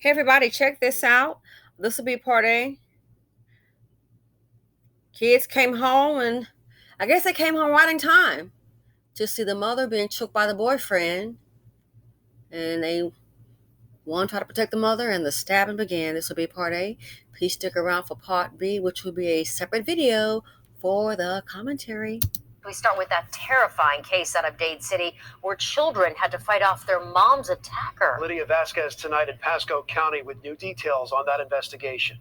Hey everybody, check this out. This will be part A. Kids came home and I guess they came home right in time to see the mother being choked by the boyfriend. And one tried to protect the mother and the stabbing began. This will be part A. Please stick around for part B, which will be a separate video for the commentary. We start with that terrifying case out of Dade City where children had to fight off their mom's attacker. Lydia Vasquez tonight in Pasco County with new details on that investigation.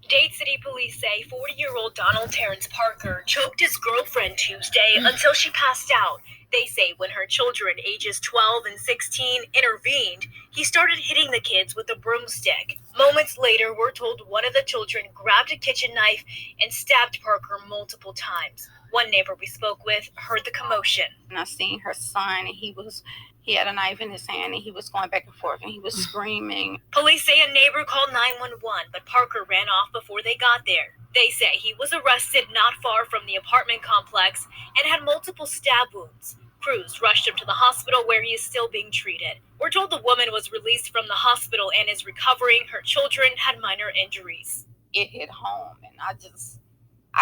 Dade City police say 40-year-old Donald Terrence Parker choked his girlfriend Tuesday until she passed out. They say when her children, ages 12 and 16, intervened, he started hitting the kids with a broomstick. Moments later, we're told one of the children grabbed a kitchen knife and stabbed Parker multiple times. One neighbor we spoke with heard the commotion. And I seen her son, and he had a knife in his hand, and he was going back and forth, and he was screaming. Police say a neighbor called 911, but Parker ran off before they got there. They say he was arrested not far from the apartment complex and had multiple stab wounds. Crews rushed him to the hospital where he is still being treated. We're told the woman was released from the hospital and is recovering. Her children had minor injuries. It hit home, and I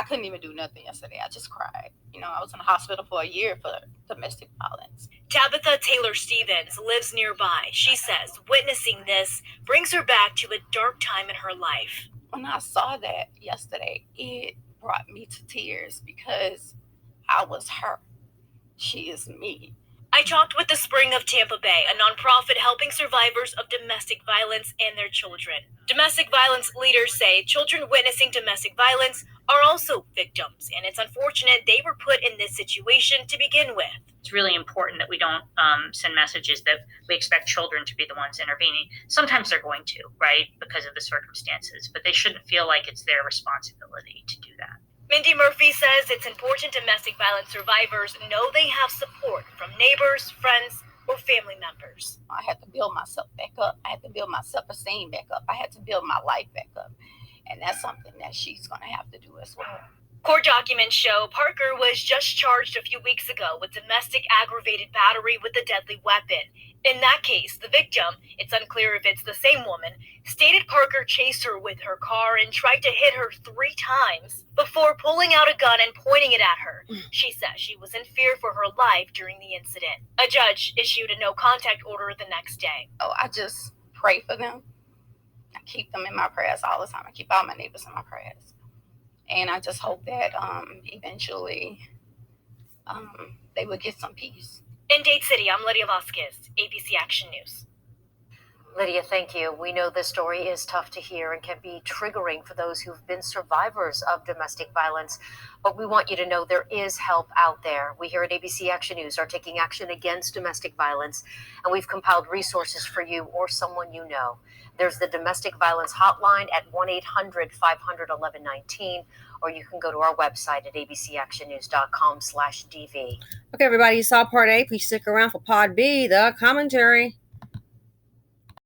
couldn't even do nothing yesterday. I just cried. I was in the hospital for a year for domestic violence. Tabitha Taylor Stevens lives nearby. She says witnessing this brings her back to a dark time in her life. When I saw that yesterday, it brought me to tears because I was her. She is me. I talked with the Spring of Tampa Bay, a nonprofit helping survivors of domestic violence and their children. Domestic violence leaders say children witnessing domestic violence are also victims, and it's unfortunate they were put in this situation to begin with. It's really important that we don't send messages that we expect children to be the ones intervening. Sometimes they're going to, right, because of the circumstances, but they shouldn't feel like it's their responsibility to do that. Mindy Murphy says it's important domestic violence survivors know they have support from neighbors, friends, or family members. I had to build myself back up. I had to build my self-esteem back up. I had to build my life back up. And that's something that she's going to have to do as well. Court documents show Parker was just charged a few weeks ago with domestic aggravated battery with a deadly weapon. In that case, the victim, it's unclear if it's the same woman, stated Parker chased her with her car and tried to hit her 3 times before pulling out a gun and pointing it at her. She says she was in fear for her life during the incident. A judge issued a no-contact order the next day. I just pray for them. I keep them in my prayers all the time. I keep all my neighbors in my prayers. And I just hope that eventually they will get some peace. In Dade City, I'm Lydia Vasquez, ABC Action News. Lydia, thank you. We know this story is tough to hear and can be triggering for those who've been survivors of domestic violence. But we want you to know there is help out there. We here at ABC Action News are taking action against domestic violence, and we've compiled resources for you or someone you know. There's the domestic violence hotline at 1-800-500-1119, or you can go to our website at abcactionnews.com/DV. Okay, everybody, you saw part A. Please stick around for part B, the commentary.